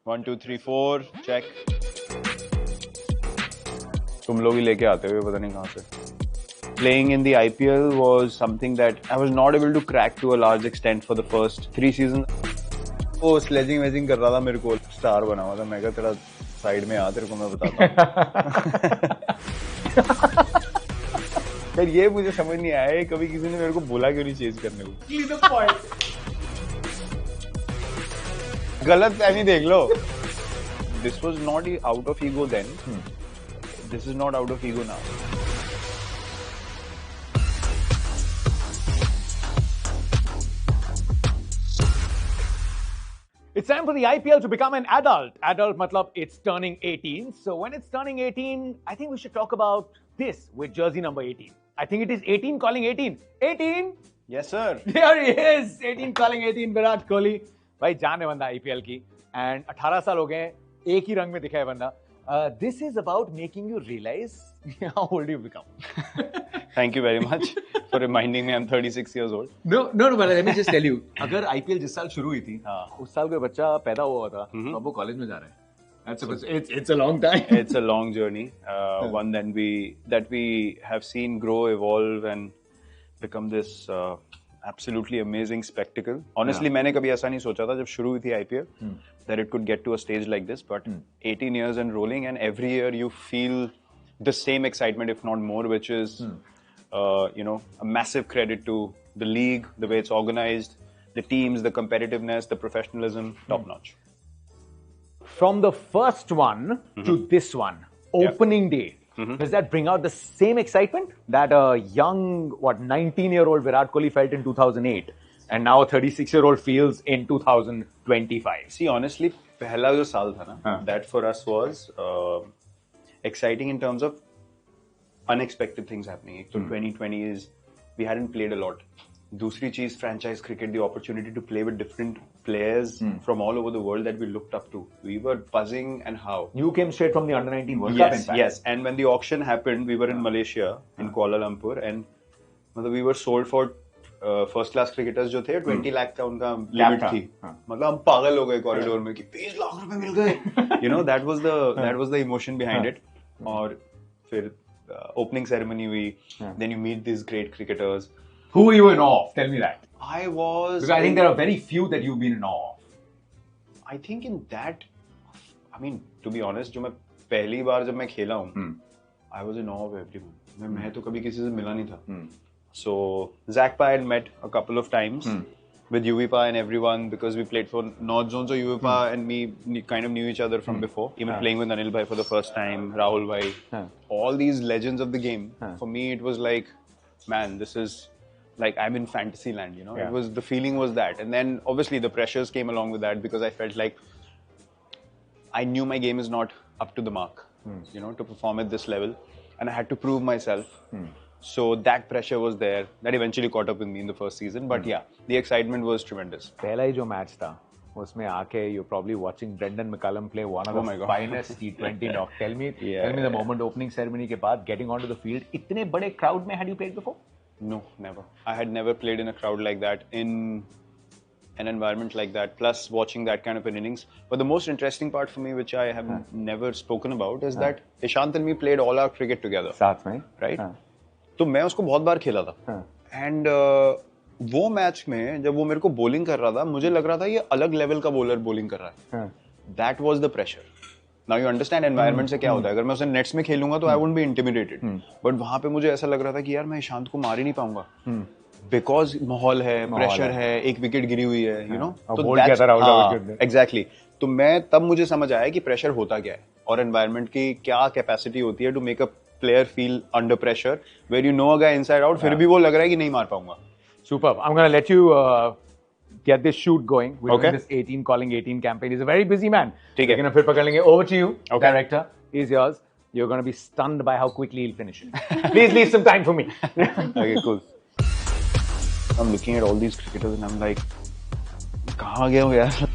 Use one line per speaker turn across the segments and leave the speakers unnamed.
1 2 3 4 check. तुम लोग ही लेके आते हो पता नहीं कहाँ से। Playing in the IPL was something that I was not able to crack to a large extent for the first 3 seasons. वो स्लेजिंग वेजिंग कर रहा था, मेरे को स्टार बना हुआ था। मैं कहा तेरा साइड में आ, तेरे को मैं बताता हूँ। यार ये मुझे समझ नहीं आया, कभी किसी ने मेरे को बोला क्यों नहीं चेंज करने को। गलत फहमी देख लो। This was not out of ego then. This is not out of ego now.
It's time for the IPL to become an adult. Adult matlab it's turning 18. So when it's turning 18, I think we should talk about this with jersey number 18. I think it is 18 calling 18. 18!
Yes, sir.
There he is. 18 calling 18, Virat Kohli. भाई जान है बंदा IPL की. And 18 साल हो गए हैं, एक ही रंग में दिखा है बंदा. This is about making you realize how old you've become.
Thank you very much for reminding me I'm 36 years old.
No, but let me just tell you. अगर IPL जिस साल शुरू हुई थी, उस साल कोई बच्चा पैदा हुआ था, अब वो कॉलेज में जा रहा है. It's a long time.
It's a long journey. One that we have seen grow, evolve, and become this absolutely amazing spectacle. Honestly, मैंने कभी ऐसा नहीं सोचा था जब शुरू हुई थी IPL that it could get to a stage like this. But 18 years and rolling, and every year you feel the same excitement, if not more, which is a massive credit to the league, the way it's organized, the teams, the competitiveness, the professionalism, top notch.
From the first one to this one, opening day, does that bring out the same excitement that a young, 19-year-old Virat Kohli felt in 2008 and now a 36-year-old feels in 2025?
See, honestly, पहला जो साल था ना, that for us was exciting in terms of unexpected things happening. So 2020 is, we hadn't played a lot. दूसरी चीज, franchise cricket, the opportunity to play with different players from all over the world that we looked up to. We were buzzing and how.
You came straight from the Under-19 World Cup, in fact.
Yes. And when the auction happened, we were in Malaysia, in Kuala Lumpur, and we were sold for first class cricketers जो थे 20 लाख का उनका limit थी. मतलब हम पागल हो गए कॉरिडोर में कि 20 लाख रुपए मिल गए. You know, that was the emotion behind it. और फिर opening ceremony हुई, then you meet these great cricketers.
Who were you in awe of? Tell me that.
Because
I think there are very few that you've been in awe of.
I think in that, I mean, to be honest, जो मैं पहली बार जब मैं खेला हूँ, I was in awe of everyone. मैं तो कभी किसी से मिला नहीं था. So Zakpa had met a couple of times with UVPA and everyone, because we played for North Zone, so UVPA and me kind of knew each other from before. Even playing with Anil Bhai for the first time, Rahul Bhai, all these legends of the game. For me, it was like, man, this is like I'm in fantasy land, you know. It was, the feeling was that. And then obviously the pressures came along with that, because I felt like I knew my game is not up to the mark, you know, to perform at this level, and I had to prove myself. So that pressure was there. That eventually caught up with me in the first season. But yeah, the excitement was tremendous.
पहला ही जो match था, उसमें आके you're probably watching Brendan McCullum play one of the finest T20 knock. Tell me the moment, opening ceremony के बाद, getting onto the field, इतने बड़े crowd में, had you played before?
No, never. I had never played in a crowd like that, in an environment like that, plus watching that kind of an innings. But the most interesting part for me, which I have never spoken about, is that Ishant and me played all our cricket together.
साथ में,
right? तो मैं उसको बहुत बार खेला था. And वो match में जब वो मेरे को bowling कर रहा था, मुझे लग रहा था ये अलग level का bowler bowling कर रहा है. That was the pressure. Now you understand environment से क्या होता है. अगर मैं उसे नेट्स में खेलूंगा तो I won't be intimidated. But वहाँ पे मुझे ऐसा लग रहा था कि यार मैं ईशांत को मार ही नहीं पाऊंगा. Because माहौल है, प्रेशर है, एक विकेट गिरी हुई है, you know. तो exactly. तो मैं तब मुझे समझ आया कि प्रेशर होता क्या है और एनवायरनमेंट की क्या कैपेसिटी होती है to make a player feel under pressure, where you know a guy inside out, फिर भी वो लग रहा है कि नहीं मार पाऊंगा.
Superb. I'm going to let you get this shoot going. We're doing this 18 calling 18 campaign. He's a very busy man. लेकिन फिर पकड़ लेंगे. Over to you, director. Is yours. You're going to be stunned by how quickly he'll finish it. Please leave some time for me.
Okay, cool. I'm looking at all these cricketers and I'm like, कहाँ गया हूँ यार?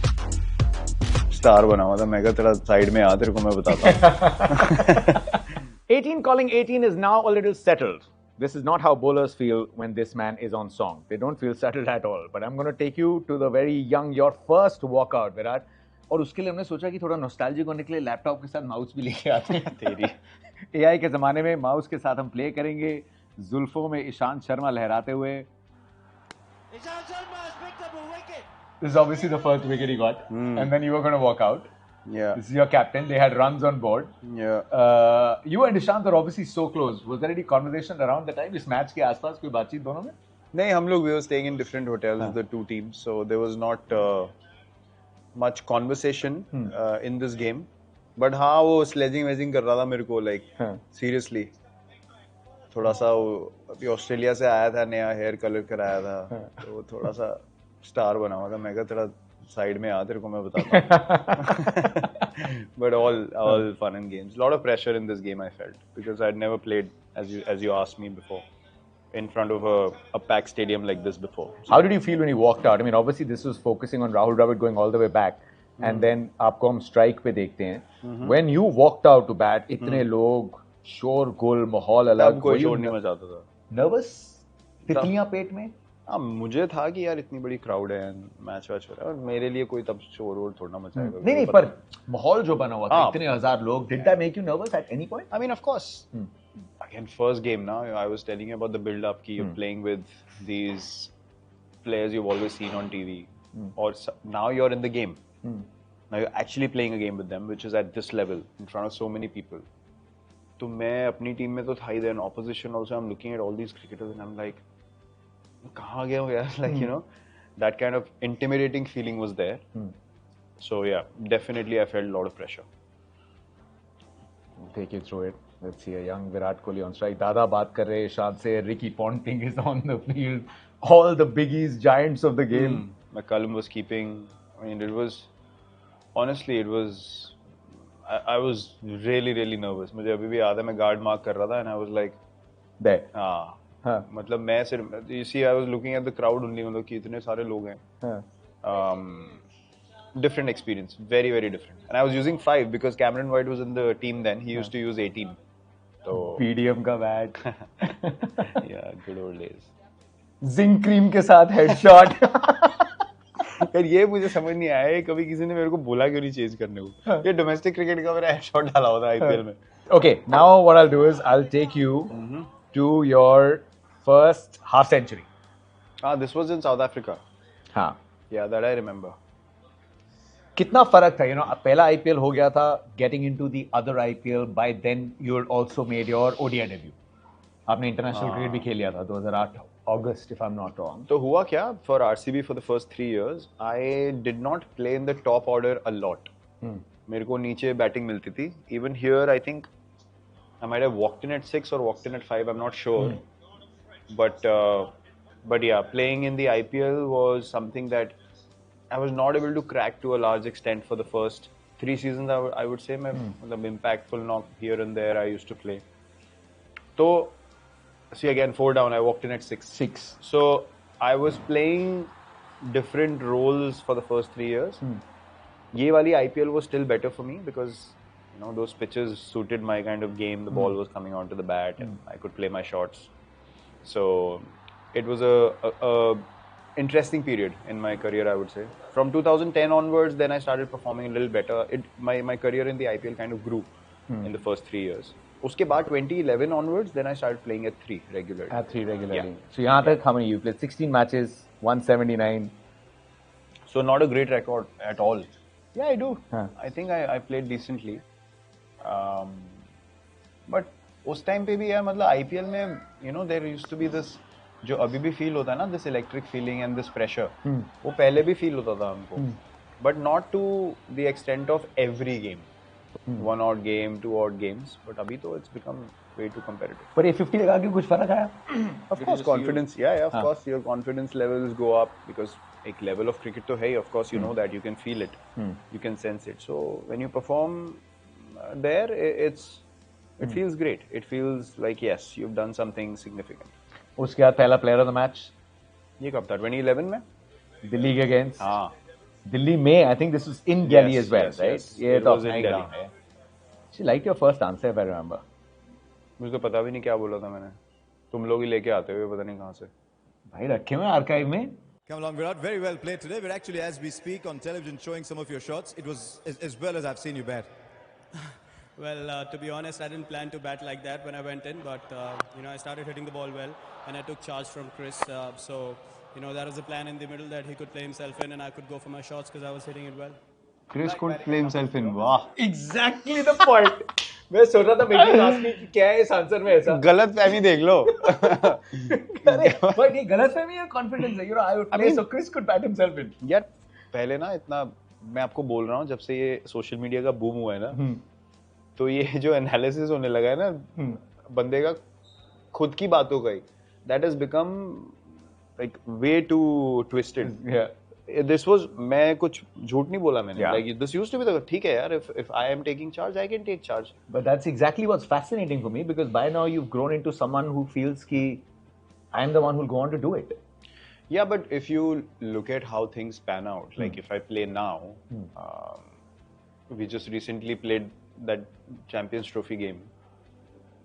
Star बना हुआ था. मैं कहा तेरा साइड में आ, तेरे को मैं बताता हूँ.
18 calling 18 is now a little settled. This is not how bowlers feel when this man is on song. They don't feel settled at all. But I'm going to take you to the very young, your first walkout, Virat. और उसके लिए हमने सोचा कि थोड़ा nostalgic होने के लिए लैपटॉप के साथ माउस भी लेके आते हैं।
तेरी
एआई के ज़माने में माउस के साथ हम प्ले करेंगे, जुल्फों में ईशांत शर्मा लहराते हुए। This is obviously the first wicket he got, and then you were going to walk out.
Yeah.
This is your captain. They had runs on board.
Yeah.
You and Ishant are obviously so close. Was there any conversation around the time? इस match के आसपास कोई बातचीत दोनों में?
नहीं, हम लोग we were staying in different hotels, the two teams, so there was not much conversation in this game. But हाँ, वो sledging वैजिंग कर रहा था मेरे को, like seriously. थोड़ा सा अभी ऑस्ट्रेलिया से आया था, नया हेयर कलर कराया था, तो थोड़ा सा स्टार बना हुआ था। मैं कहा तेरा साइड में आ, तेरे को मैं बताता हूँ। But all fun and games. A lot of pressure in this game I felt because I'd never played, as you asked me before, in front of a packed stadium like this before.
How did you feel when you walked out? I mean, obviously this was focusing on Rahul Dravid going all the way back, and then आपको हम strike पे देखते हैं. When you walked out to bat, इतने लोग, शोर गुल, माहौल अलग,
कोई शोर नहीं मचाता था.
Nervous? तितलियां पेट में?
हाँ, मुझे था कि यार इतनी बड़ी क्राउड है, मैच वैच हो रहा है, और मेरे लिए कोई तब शोर वोर थोड़ा मचाएगा.
नहीं, पर माहौल जो बना हुआ था, इतने हजार लोग, did that make you nervous at any point?
I mean, of course. Again, first game now, I was telling you about the build-up. You're playing with these players you've always seen on TV, or now you're in the game. Now you're actually playing a game with them, which is at this level in front of so many people. तो मैं अपनी team में तो था ही, then opposition also. I'm looking at all these cricketers and I'm like, कहाँ गया हूँ यार? Like, you know, that kind of intimidating feeling was there. So yeah, definitely I felt a lot of pressure.
Take you through it. Let's see a young Virat Kohli on strike. दादा बात कर रहे हैं शाद से. Ricky Ponting is on the field. All the biggies, giants of the game.
McCullum was keeping. I mean, it was honestly, it was. I was really, really nervous. मुझे अभी भी याद है, मैं guard mark कर रहा था, and I was like,
there.
हाँ. मतलब मैं सिर्फ, you see, I was looking at the crowd only, मतलब कि इतने सारे लोग हैं. Different experience, very, very different. And I was using 5 because Cameron White was in the team then. He used to use 18. So
PDM का bat.
Yeah, good old days.
Zinc cream के साथ headshot.
यार ये मुझे समझ नहीं आया, कभी किसी ने मेरे को बोला क्यों नहीं चेंज करने को. ये डोमेस्टिक क्रिकेट का मेरा हेडशॉट डाला होता है आईपीएल में.
Okay, now what I'll do is I'll take you to your first half century.
This was in South Africa.
हाँ.
Yeah, that I remember.
कितना फर्क था, पहला आईपीएल हो गया था, getting into the other IPL. By then you had also made your ODI debut. आपने international cricket भी खेल लिया था 2008 अगस्त, if I am not wrong.
तो हुआ क्या, for RCB for the first 3 years I did not play in the top order a lot. मेरे को नीचे बैटिंग मिलती थी. Even here I think I might have walked in at 6 और walked in at 5, I am not sure. But yeah, playing in the IPL was something that I was not able to crack to a large extent for the first 3 seasons. I would say, the impactful knock here and there I used to play. So, see again, 4 down, I walked in at 6. So, I was playing different roles for the first 3 years. Ye wali IPL was still better for me because, those pitches suited my kind of game. The ball was coming onto the bat and I could play my shots. So, it was a interesting period in my career, I would say. From 2010 onwards, then I started performing a little better. My career in the IPL kind of grew in the first 3 years. Uske baad 2011 onwards, then I started playing at 3 regularly.
At 3 regularly. Yeah. So yahan tak how many you played? 16 matches, 179.
So not a great record at all. Yeah, I do. I think I played decently. But उस time पे भी यार, मतलब IPL में there used to be this, जो अभी भी feel होता है ना, this electric feeling and this pressure, वो पहले भी फील होता था हमको, but not to the extent of every game, 1 odd game, 2 odd games, but अभी तो it's become way too competitive.
पर ये 50 लगा के कुछ फर्क आया?
Of course, confidence, of course, your confidence levels go up because एक level of cricket तो है ही, of course, you know that, you can feel it, you can sense it. So when you perform there, it feels great. It feels like, yes, you've done something significant.
उसके बाद पहला player of the match
ये कब था? 2011 में
दिल्ली के against.
हाँ,
दिल्ली में. I think this was in Delhi as well, right? ये तो अपना ग्राउंड है. She like your first answer, if I remember.
मुझे तो पता भी नहीं क्या बोला था मैंने. तुम लोग ही लेके आते हुए, पता नहीं कहाँ से.
भाई रखे हुए आर्काइव में.
Come along, Virat. Very well played today. We're actually, as we speak, on television showing some of your shots. It was as well as I've seen you bat.
Well, to be honest, I didn't plan to bat like that when I went in, but I started hitting the ball well, and I took charge from Chris. So that was the plan in the middle, that he could play himself in, and I could go for my shots because I was hitting it well.
Chris could play himself in. वाह.
Exactly the point. मैं सोच रहा था मेरी class में कि क्या है इस आंसर में ऐसा.
गलत फहमी देख लो.
But ये गलत फहमी है, confidence है. I would play, so Chris could bat himself in.
यार पहले ना इतना मैं आपको बोल रहा हूँ, जब से ये सोशल मीडिया का बूम हुआ है ना, तो ये जो एनालिसिस होने लगा है ना बंदे का खुद की बातों का ही, that has become like way too twisted.
Yeah.
This was, मैं कुछ झूठ नहीं बोला मैंने.
Yeah.
Like this used to be the, ठीक है यार, if I am taking charge, I can take charge.
But that's exactly what's fascinating for me, because by now you've grown into someone who feels कि I am the one who'll go on to do it.
Yeah, but if you look at how things pan out, like if I play now, we just recently played that Champions Trophy game.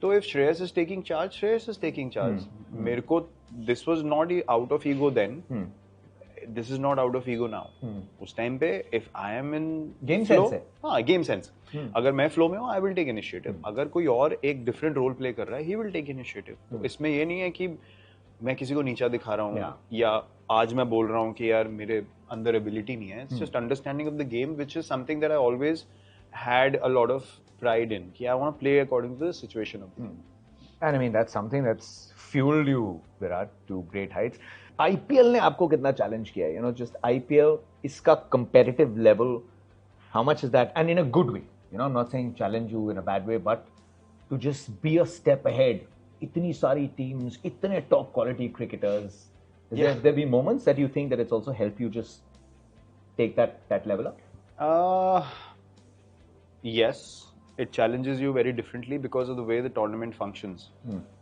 So if Shreyas is taking charge, Shreyas is taking charge. मेरे को this was not out of ego then. This is not out of ego now. उस time पे if I am in
Game
flow,
sense है.
हाँ game sense. अगर मैं flow में हूँ, I will take initiative. अगर कोई और एक different role play कर रहा है, he will take initiative. तो इसमें ये नहीं है कि मैं किसी को नीचा दिखा रहा हूँ या आज मैं बोल रहा हूँ कि यार मेरे अंदर ability नहीं है. It's just understanding of the game, which is something that I always had a lot of pride in. कि I want to play according to the situation of the game.
And I mean, that's something that's fueled you, Virat, to great heights. IPL ने आपको कितना challenge किया है? Just IPL, इसका competitive level, how much is that? And in a good way. I'm not saying challenge you in a bad way, but to just be a step ahead. इतनी सारी teams, इतने top quality cricketers. There be moments that you think that it's also helped you just take that level up?
Yes. It challenges you very differently because of the way the tournament functions.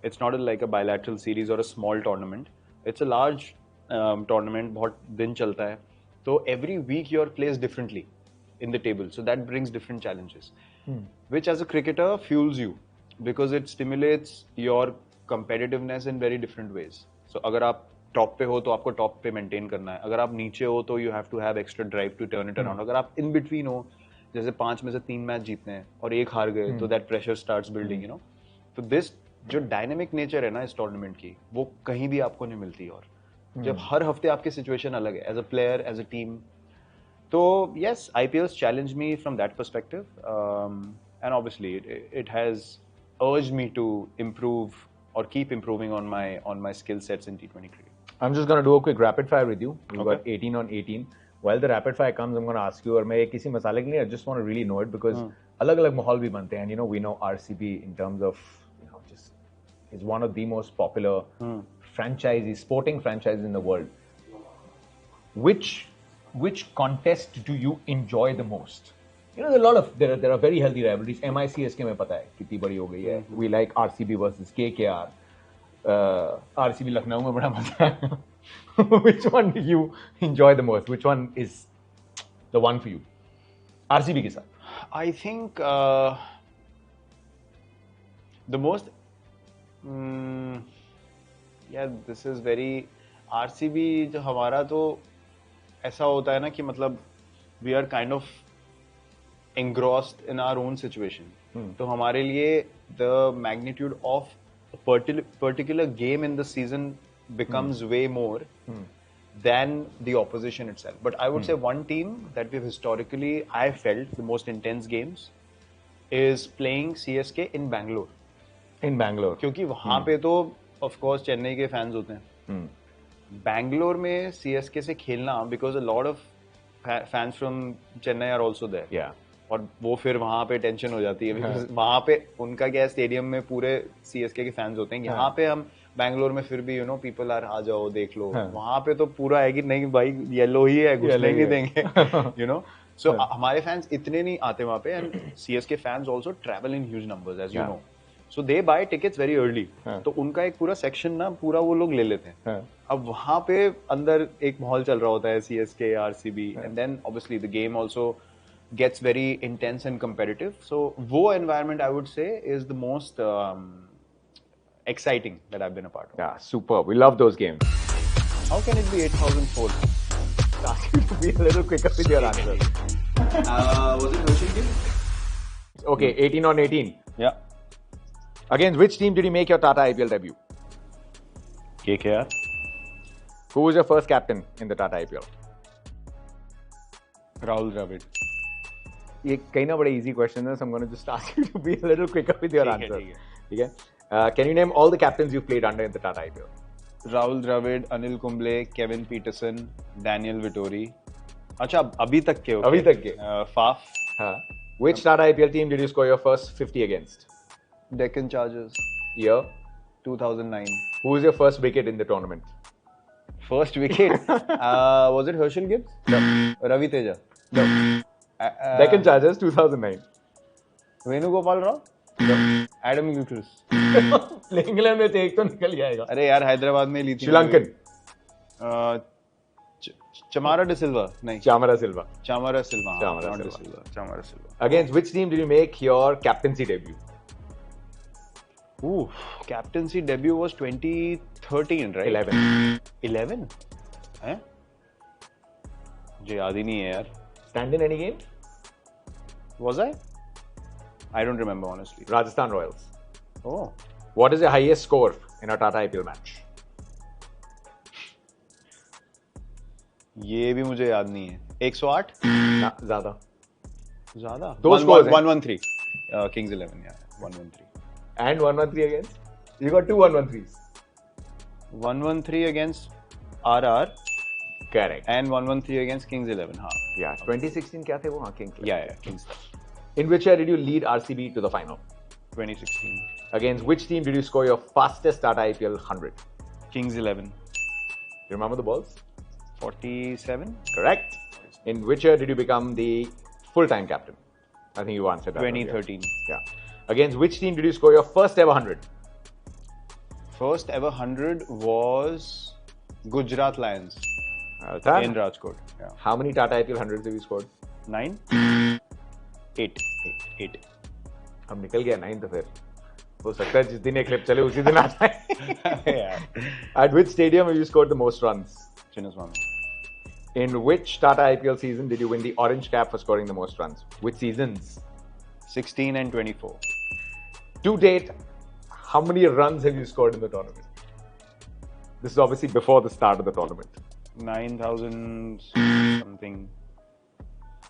It's not like a bilateral series or a small tournament. It's a large tournament, बहुत दिन चलता है. So every week you're placed differently in the table. So that brings different challenges, which as a cricketer fuels you because it stimulates your competitiveness in very different ways. So अगर आप top पे हो तो आपको top पे maintain करना है. अगर आप नीचे हो तो you have to have extra drive to turn it around. अगर आप in between हो, जैसे 5 में से 3 मैच जीतने हैं और 1 हार गए, तो that pressure starts building, तो this जो डायनेमिक नेचर है ना इस टूर्नामेंट की, वो कहीं भी आपको नहीं मिलती. और जब हर हफ्ते आपकी सिचुएशन अलग है, as a player, as a team, तो yes, IPLs challenge me from that perspective, and obviously it has urged me to improve or keep improving on my skill sets in T20 cricket.
I'm just going to do a quick rapid fire with you. We've got 18 on 18. While the rapid fire comes, I'm going to ask you, और मैं किसी मसाले के लिए I just want to really know it because अलग-अलग माहौल भी बनते हैं. And we know RCB in terms of just is one of the most popular franchises, sporting franchises in the world. Which contest do you enjoy the most? There are a lot of there are very healthy rivalries. MICSK में पता है कितनी बड़ी हो गई है. We like RCB versus KKR. RCB Lucknow में बड़ा मजा है. Which one do you enjoy the most? Which one is the one for you? RCB के साथ.
I think the most this is very RCB जो हमारा तो ऐसा होता है ना कि मतलब we are kind of engrossed in our own situation. तो हमारे लिए the magnitude of a particular game in the season becomes way more than the opposition itself. But I would say one team that we've historically, I felt the most intense games is playing CSK in Bangalore.
In Bangalore.
क्योंकि वहाँ पे तो of course Chennai के fans होते हैं. Bangalore में CSK से खेलना because a lot of fans from Chennai are also there.
Yeah.
और वो फिर वहाँ पे टेंशन हो जाती है because वहाँ पे उनका क्या स्टेडियम में पूरे CSK के फैंस होते हैं. यहाँ पे हम बैंगलोर में फिर भी पीपल आर आ जाओ देख लो. वहाँ पे तो पूरा है कि नहीं भाई येलो ही है, घुसने नहीं देंगे. So हमारे फैंस इतने नहीं आते वहाँ पे, and CSK fans also travel in huge numbers as you know. So they buy tickets very early. तो उनका एक पूरा सेक्शन ना पूरा वो लोग ले लेते हैं. अब वहाँ पे अंदर एक माहौल चल रहा होता है CSK, RCB, and then obviously the game also gets very intense and competitive. So वो environment I would say is the most exciting that I've been a part of.
Yeah, superb. We love those games.
How can it be 8,004?
Ask you to be a little quicker with your answer.
Was it Herschel Gibbs?
Okay, 18 on 18.
Yeah.
Against which team did you make your Tata IPL debut?
KKR.
Who was your first captain in the Tata IPL?
Rahul Dravid.
ये कहीं ना बड़े easy question है, so I'm going to just ask you to be a little quicker with your answer. ठीक है? Can you name all the captains you played under in the Tata IPL?
Rahul Dravid, Anil Kumble, Kevin Peterson, Daniel Vittori. अच्छा अभी तक के
अभी तक के.
Faf.
हाँ. Which Tata IPL team did you score your first 50 against?
Deccan Chargers.
Year?
2009.
Who was your first wicket in the tournament?
First wicket. Was it Herschel Gibbs?
No.
Ravi Teja.
No. Deccan Chargers 2009.
Venugopal Rao.
No.
Adam Gilchrist.
Playing 11 में तो एक तो निकल जाएगा.
अरे यार हैदराबाद में ली थी.
श्रीलंकन.
Chamara De Silva. नहीं.
Chamara Silva.
Chamara Silva.
Chamara
De
Silva.
Silva. Chamara Silva.
Against which team did you make your captaincy debut?
Ooh, captaincy debut was 2013, right?
11.
11? हैं? मुझे याद ही नहीं है यार.
Stand in any game?
Was I? I don't remember honestly.
Rajasthan Royals.
Oh.
What is the highest score in a Tata IPL match?
ये भी मुझे याद नहीं है. 108?
ना, ज़्यादा.
ज़्यादा.
दो scores हैं.
113. Kings 11, yeah. 113.
And 113 against? You got two 113s.
113 against RR
Correct.
and 113 against Kings 11. हाँ.
Yeah. 2016 क्या थे वो? हाँ, Kings.
Yeah, Kings 11.
In which year did you lead RCB to the final?
2016.
Against which team did you score your fastest Tata IPL 100?
Kings 11.
You remember the balls?
47.
Correct. In which year did you become the full-time captain? I think you answered that.
2013.
Earlier. Yeah. Against which team did you score your first ever 100?
First ever 100 was Gujarat Lions
Well done.
in Rajkot. Yeah.
How many Tata IPL 100s have you scored?
9? 8. 8.
अब निकल गया 9 तो फिर हो सकता है जिस दिन ये क्लिप चले उसी दिन आ जाए. At which stadium have you scored the most runs?
Chinnaswamy.
In which Tata IPL season did you win the orange cap for scoring the most runs? Which seasons?
16 and 24.
To date, how many runs have you scored in the tournament? This is obviously before the start of the tournament.
9,000 something.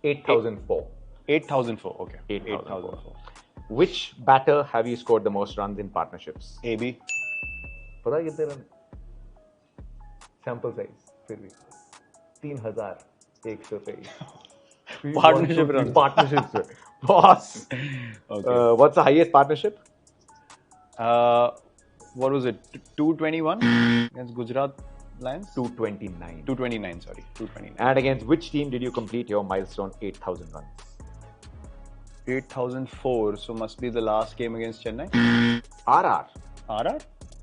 8,004.
8,004. Okay.
8,004. Which batter have you scored the most runs in partnerships?
AB.
पता है कितने run? Sample size फिर भी 3,123.
Partnership runs.
Partnerships. Boss.
Okay.
What's the highest partnership?
What was it? 221 against Gujarat Lions?
229.
229, sorry. 229.
And against which team did you complete your milestone 8,000 runs?
8,004. So must be the last game against Chennai.
RR.
RR?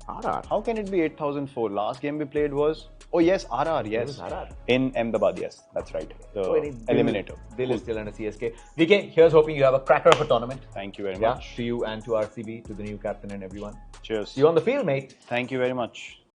RR.
How can it be 8,004? Last game we played was... Oh yes, RR, yes.
It was RR.
In Ahmedabad, yes. That's right. The eliminator.
They'll still under CSK. DK, here's hoping you have a cracker of a tournament.
Thank you very
Yeah,
much.
to you and to RCB, to the new captain and everyone.
Cheers.
See you on the field, mate.
Thank you very much.